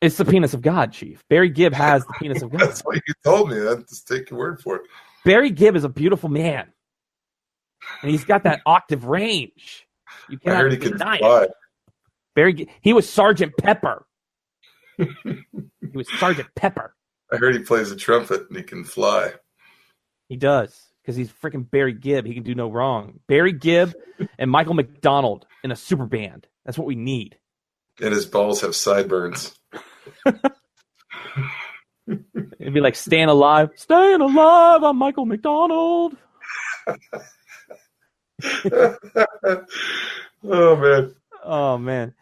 It's the penis of God, Chief. Barry Gibb has the penis of God. That's what you told me. I just take your word for it. Barry Gibb is a beautiful man, and he's got that octave range. You cannot I heard he can deny fly. it. He was Sergeant Pepper. He was Sergeant Pepper. I heard he plays the trumpet and he can fly. He does, because he's freaking Barry Gibb. He can do no wrong. Barry Gibb and Michael McDonald in a super band. That's what we need. And his balls have sideburns. It'd be like Staying Alive. Staying Alive, I'm Michael McDonald. Oh, man.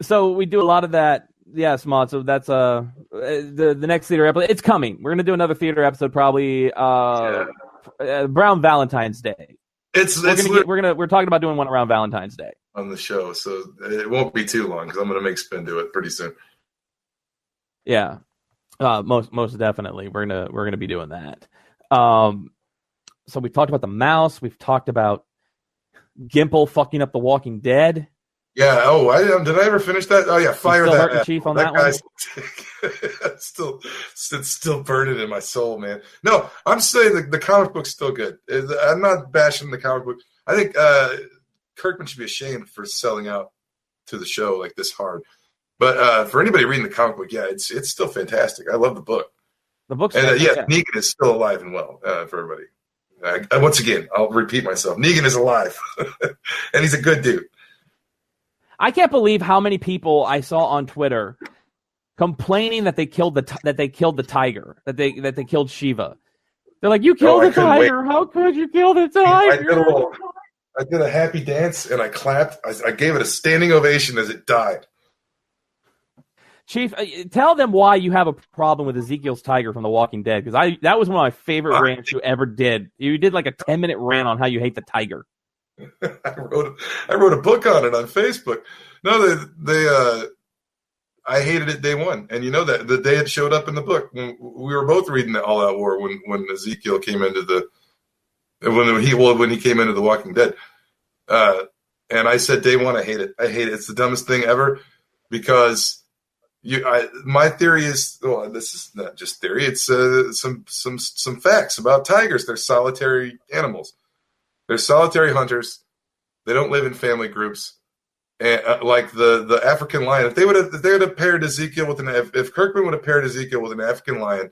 So we do a lot of that. Yes, Mod. So that's the next theater episode. It's coming. We're gonna do another theater episode probably around Valentine's Day. We're talking about doing one around Valentine's Day on the show, so it won't be too long because I'm gonna make Spin do it pretty soon. Yeah, most definitely. We're gonna be doing that. So we talked about the mouse. We've talked about Gimple fucking up The Walking Dead. Yeah. Oh, did I ever finish that? Oh, yeah. Fire still that. Hurt the Chief on that guy's one. it's still burning in my soul, man. No, I'm saying the comic book's still good. I'm not bashing the comic book. I think Kirkman should be ashamed for selling out to the show like this hard. But for anybody reading the comic book, yeah, it's still fantastic. I love the book. The book's Negan is still alive and well for everybody. Once again, I'll repeat myself. Negan is alive, and he's a good dude. I can't believe how many people I saw on Twitter complaining that they killed the tiger, that they killed Shiva. They're like, "You killed the tiger! How could you kill the tiger?" I did a happy dance and I clapped. I gave it a standing ovation as it died. Chief, tell them why you have a problem with Ezekiel's tiger from The Walking Dead, because that was one of my favorite rants you ever did. You did like a 10-minute rant on how you hate the tiger. I wrote a book on it on Facebook. No, I hated it day one, and you know that the day it showed up in the book. We were both reading the All Out War when Ezekiel came into when he came into The Walking Dead, and I said day one, I hate it. It's the dumbest thing ever because my theory is, well, this is not just theory. It's some facts about tigers. They're solitary animals. They're solitary hunters. They don't live in family groups. And like the African lion, if they would have paired Ezekiel with if Kirkman would have paired Ezekiel with an African lion,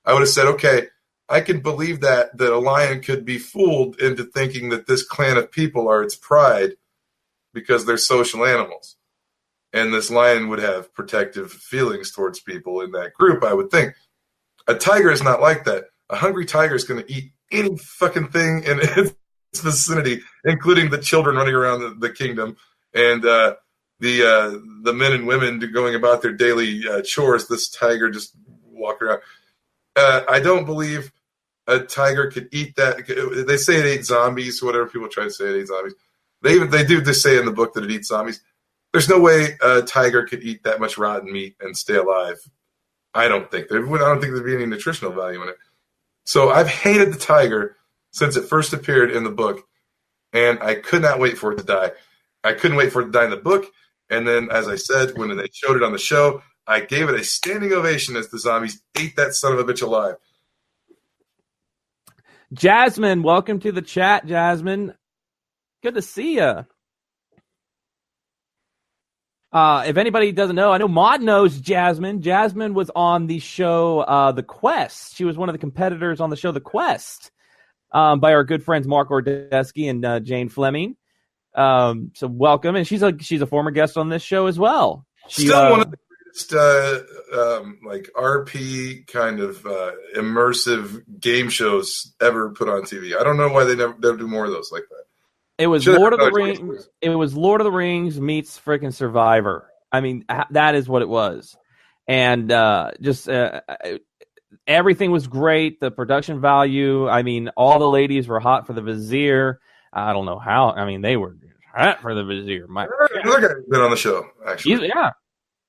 I would have said, okay, I can believe that a lion could be fooled into thinking that this clan of people are its pride because they're social animals. And this lion would have protective feelings towards people in that group, I would think. A tiger is not like that. A hungry tiger is going to eat any fucking thing in its vicinity, including the children running around the kingdom and the men and women going about their daily chores. This tiger just walk around. I don't believe a tiger could eat that. They say it ate zombies, whatever people try to say it ate zombies. They do just say in the book that it eats zombies. There's no way a tiger could eat that much rotten meat and stay alive. I don't think there'd be any nutritional value in it. So I've hated the tiger since it first appeared in the book, and I could not wait for it to die. I couldn't wait for it to die in the book, and then, as I said, when they showed it on the show, I gave it a standing ovation as the zombies ate that son of a bitch alive. Jasmine, welcome to the chat, Jasmine. Good to see you. If anybody doesn't know, I know Maud knows Jasmine. Jasmine was on the show The Quest. She was one of the competitors on the show The Quest by our good friends Mark Ordesky and Jane Fleming. So welcome, and she's a former guest on this show as well. Still one of the greatest like RP kind of immersive game shows ever put on TV. I don't know why they never do more of those like that. It was Lord of the Rings. It was Lord of the Rings meets freaking Survivor. I mean, that is what it was, and everything was great. The production value. I mean, all the ladies were hot for the Vizier. I don't know how. I mean, they were hot for the Vizier. Another guy's been on the show, actually.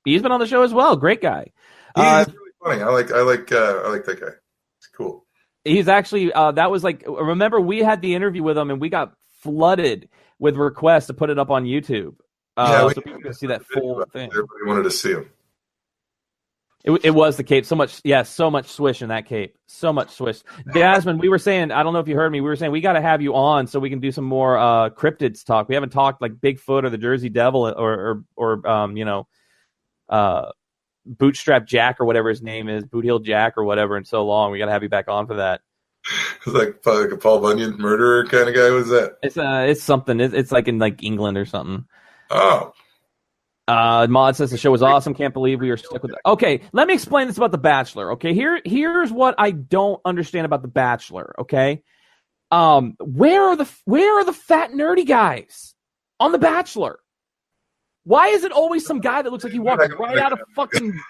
He's been on the show as well. Great guy. He's really funny. I like that guy. It's cool. He's actually that was like. Remember, we had the interview with him, and we got flooded with requests to put it up on YouTube. So people can see that full thing. Everybody wanted to see him. It was the cape. So much swish in that cape. So much swish. Jasmine, we were saying, I don't know if you heard me, we were saying we got to have you on so we can do some more cryptids talk. We haven't talked like Bigfoot or the Jersey Devil or Bootstrap Jack or whatever his name is, Boot Heel Jack or whatever in so long. We got to have you back on for that. It's like a Paul Bunyan murderer kind of guy. What's that? It's something. It's like in like England or something. Oh. Mod says the show was awesome. Can't believe we are stuck with it. Okay, let me explain this about The Bachelor. Okay, here's what I don't understand about The Bachelor. Okay, where are the fat nerdy guys on The Bachelor? Why is it always some guy that looks like he walks right out of fucking?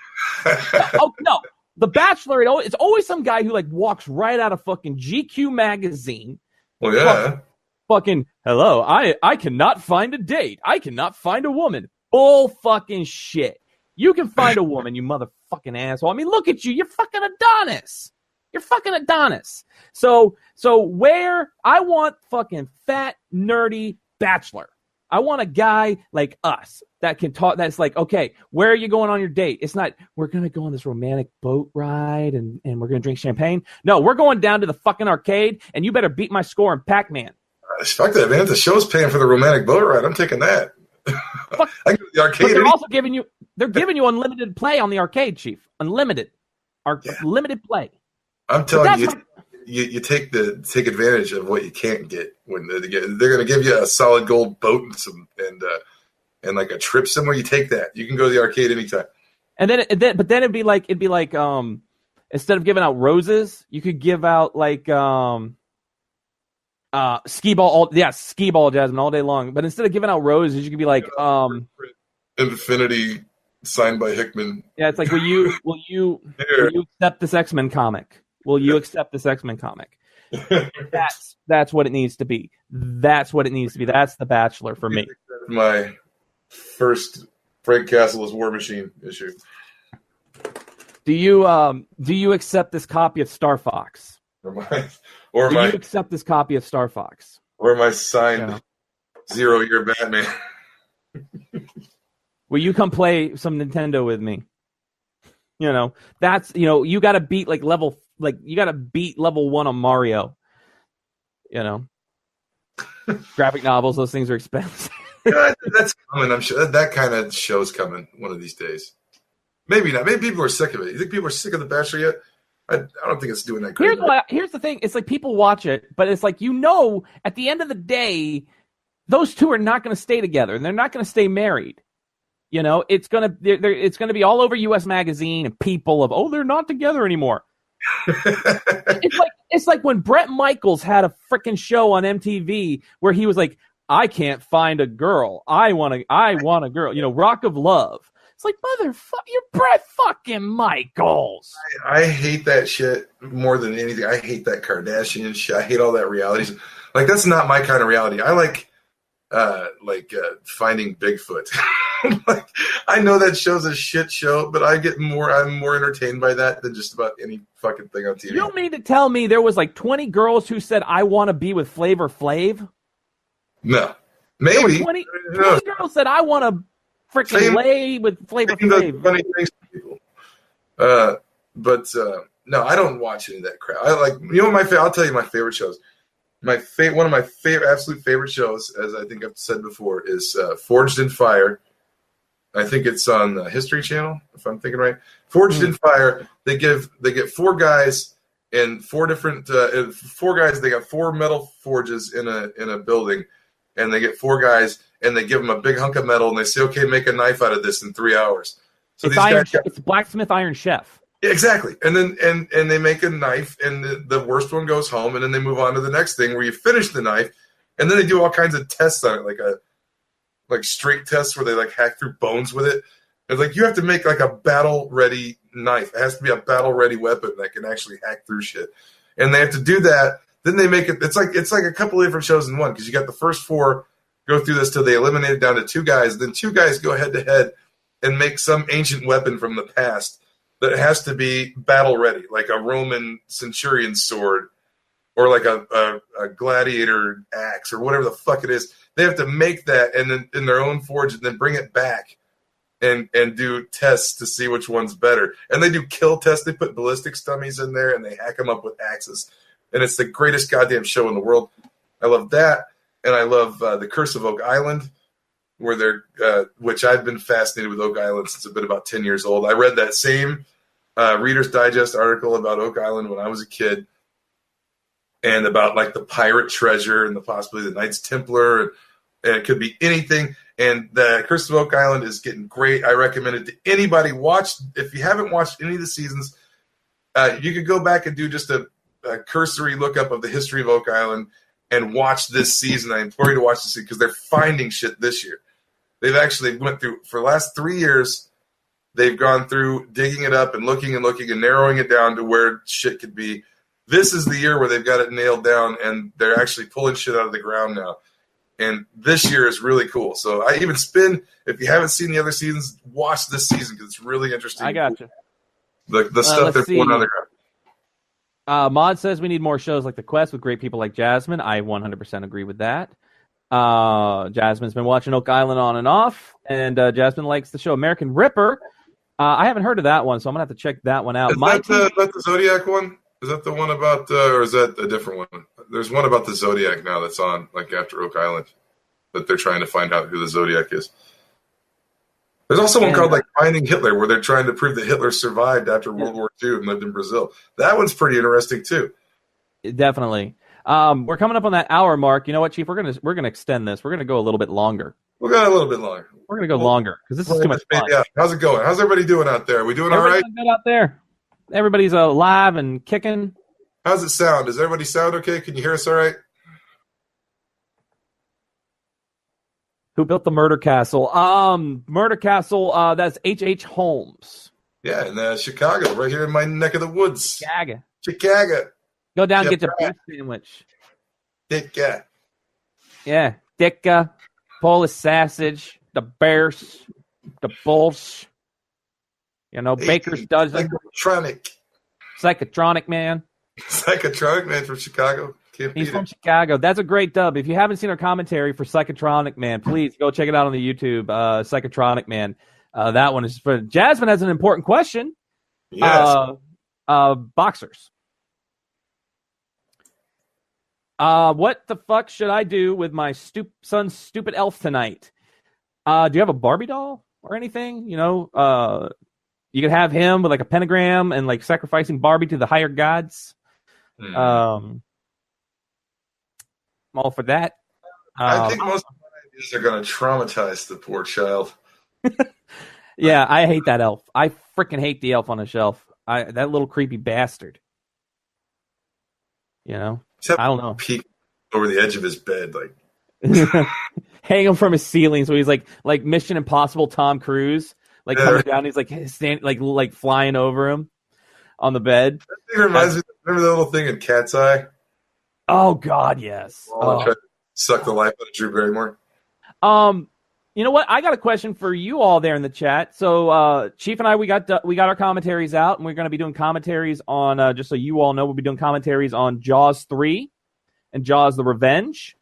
Oh no, The Bachelor. It's always some guy who like walks right out of fucking GQ magazine. Well, yeah. Fucking hello. I cannot find a date. I cannot find a woman. Bull fucking shit. You can find a woman, you motherfucking asshole. I mean, look at you. You're fucking Adonis. So where I want fucking fat, nerdy bachelor. I want a guy like us that can talk. That's like, okay, where are you going on your date? It's not, we're going to go on this romantic boat ride and we're going to drink champagne. No, we're going down to the fucking arcade and you better beat my score in Pac-Man. Fuck that, man. If the show's paying for the romantic boat ride, I'm taking that. Fuck. I go to the arcade. But they're also giving you unlimited play on the arcade, Chief. Unlimited. Limited play. I'm telling you, you take advantage of what you can't get when they're going to give you a solid gold boat and like a trip somewhere. You take that. You can go to the arcade anytime. And then it'd be like instead of giving out roses, you could give out like skee ball, Jasmine, all day long. But instead of giving out roses, you could be like Infinity signed by Hickman. Yeah, it's like will you accept this X-Men comic? Will you accept this X-Men comic? That's what it needs to be. That's what it needs to be. That's The Bachelor for me. My first Frank Castle as War Machine issue. Do you accept this copy of Star Fox? Do you accept this copy of Star Fox? Or my signed 0-year Batman? Will you come play some Nintendo with me? That's you got to beat level 1 on Mario. Graphic novels, those things are expensive. That's coming. I'm sure that kind of show's coming one of these days. Maybe not. Maybe people are sick of it. You think people are sick of The Bachelor yet? I don't think it's doing that great. Here's the thing. It's like people watch it, but it's like at the end of the day, those two are not going to stay together, and they're not going to stay married. It's gonna be all over U.S. Magazine and People of they're not together anymore. It's like when Bret Michaels had a freaking show on MTV where he was like, I can't find a girl. I want a girl. Rock of Love. It's like, motherfucker, you're Bret fucking Michaels. I hate that shit more than anything. I hate that Kardashian shit. I hate all that reality. Like, that's not my kind of reality. I like Finding Bigfoot. Like, I know that show's a shit show, but I'm more entertained by that than just about any fucking thing on TV. You don't mean to tell me there was like 20 girls who said, I want to be with Flavor Flav? No. Maybe. 20 girls said, I want to freaking lay with Flavor Flav. Funny things to people. No, I don't watch any of that crap. I'll tell you my favorite shows. One of my absolute favorite shows, as I think I've said before, is Forged in Fire. I think it's on the History Channel, if I'm thinking right. Forged in Fire. They get 4 guys and 4 different 4 guys. They got 4 metal forges in a building, and they get 4 guys and they give them a big hunk of metal and they say, "Okay, make a knife out of this in 3 hours." So it's blacksmith Iron Chef. Exactly. And then and they make a knife, and the worst one goes home, and then they move on to the next thing where you finish the knife, and then they do all kinds of tests on it, like straight tests where they like hack through bones with it. It's like you have to make like a battle ready knife. It has to be a battle ready weapon that can actually hack through shit. And they have to do that. Then they make it. It's like a couple of different shows in one, because you got the first 4 go through this till they eliminate it down to 2 guys. Then 2 guys go head to head and make some ancient weapon from the past that has to be battle ready, like a Roman centurion sword or like a gladiator axe or whatever the fuck it is. They have to make that and then in their own forge and then bring it back and do tests to see which one's better. And they do kill tests. They put ballistic dummies in there and they hack them up with axes. And it's the greatest goddamn show in the world. I love that. And I love The Curse of Oak Island, where they're, which I've been fascinated with Oak Island since I've been about 10 years old. I read that same Reader's Digest article about Oak Island when I was a kid, and about like the pirate treasure and the possibility of the Knights Templar, and it could be anything. And the Curse of Oak Island is getting great. I recommend it to anybody. If you haven't watched any of the seasons, you could go back and do just a cursory lookup of the history of Oak Island and watch this season. I implore you to watch this season because they're finding shit this year. They've actually went through, for the last 3 years, they've gone through digging it up and looking and narrowing it down to where shit could be. This is the year where they've got it nailed down, and they're actually pulling shit out of the ground now. And this year is really cool. So I even if you haven't seen the other seasons, watch this season because it's really interesting. I got you. The stuff they're pulling out of the ground. Mod says we need more shows like The Quest with great people like Jasmine. I 100% agree with that. Jasmine's been watching Oak Island on and off, and Jasmine likes the show American Ripper. I haven't heard of that one, so I'm going to have to check that one out. Is that the Zodiac one? Is that the one about, or is that a different one? There's one about the Zodiac now that's on, like, after Oak Island, that they're trying to find out who the Zodiac is. There's also one called, like, Finding Hitler, where they're trying to prove that Hitler survived after World War II and lived in Brazil. That one's pretty interesting, too. Definitely. We're coming up on that hour mark. You know what, Chief? We're gonna extend this. We're gonna go a little bit longer. We'll go a little bit longer. We're gonna go longer because this is too much fun. Yeah. How's it going? How's everybody doing out there? Are we doing all right? Good out there. Everybody's alive and kicking. How's it sound? Does everybody sound okay? Can you hear us all right? Who built the Murder Castle? Murder Castle. That's H.H. Holmes. Yeah, in Chicago, right here in my neck of the woods. Chicago. Go down and get your beef sandwich. Dicka. Yeah, Dicka, Polish sausage, the Bears, the Bulls. You know, Baker's Dozen. Psychotronic Man. Psychotronic Man from Chicago. He's from Chicago. That's a great dub. If you haven't seen our commentary for Psychotronic Man, please go check it out on the YouTube. Psychotronic Man. That one is for Jasmine. Has an important question. Yes. Boxers. What the fuck should I do with my son's stupid elf tonight? Do you have a Barbie doll or anything? You know, you could have him with like a pentagram and like sacrificing Barbie to the higher gods. I'm all for that. I think most of my ideas are going to traumatize the poor child. Yeah, I hate that elf. I freaking hate the elf on the shelf. That little creepy bastard. You know? Except I don't know. Peek over the edge of his bed, like hang him from his ceiling, so he's like Mission Impossible Tom Cruise, like coming down. He's like like flying over him on the bed. That thing reminds me. Remember the little thing in Cat's Eye? Oh God, yes. Try to suck the life out of Drew Barrymore. You know what? I got a question for you all there in the chat. So, Chief and I, we got our commentaries out, and we're going to be doing commentaries on. Just so you all know, we'll be doing commentaries on Jaws 3 and Jaws: The Revenge.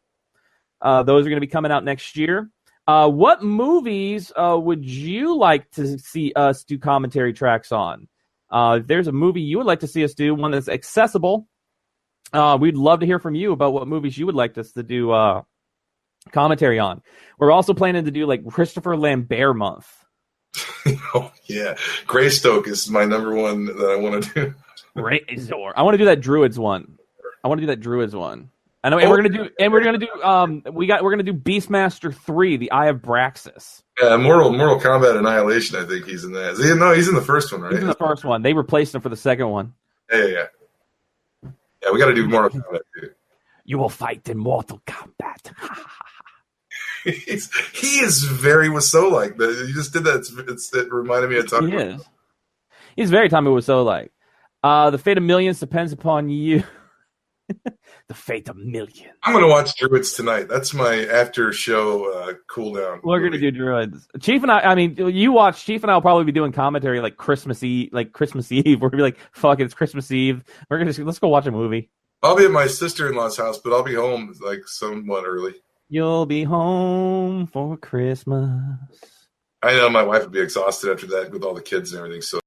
Those are going to be coming out next year. What movies would you like to see us do commentary tracks on? If there's a movie you would like to see us do, one that's accessible, we'd love to hear from you about what movies you would like us to do commentary on. We're also planning to do like Christopher Lambert month. Oh yeah, Greystoke is my number one that I want to do. Razor. I want to do that Druids one. I know, and we're gonna do Beastmaster 3, The Eye of Braxis. Yeah, Mortal Kombat Annihilation. I think he's in that. No, he's in the first one, right? He's in the first one. They replaced him for the second one. Yeah. Yeah, we got to do Mortal Kombat too. You will fight in Mortal Kombat. He is very Wiseau-like. You just did that. It reminded me of Tommy. He is. He's very Tommy Wiseau-like. The fate of millions depends upon you. The fate of millions. I'm going to watch Druids tonight. That's my after show cool down. We're going to do Druids. Chief and I mean, you watch. Chief and I will probably be doing commentary like Christmas Eve. We're going to be like, fuck it, it's Christmas Eve. Let's go watch a movie. I'll be at my sister-in-law's house, but I'll be home like somewhat early. You'll be home for Christmas. I know my wife would be exhausted after that with all the kids and everything. So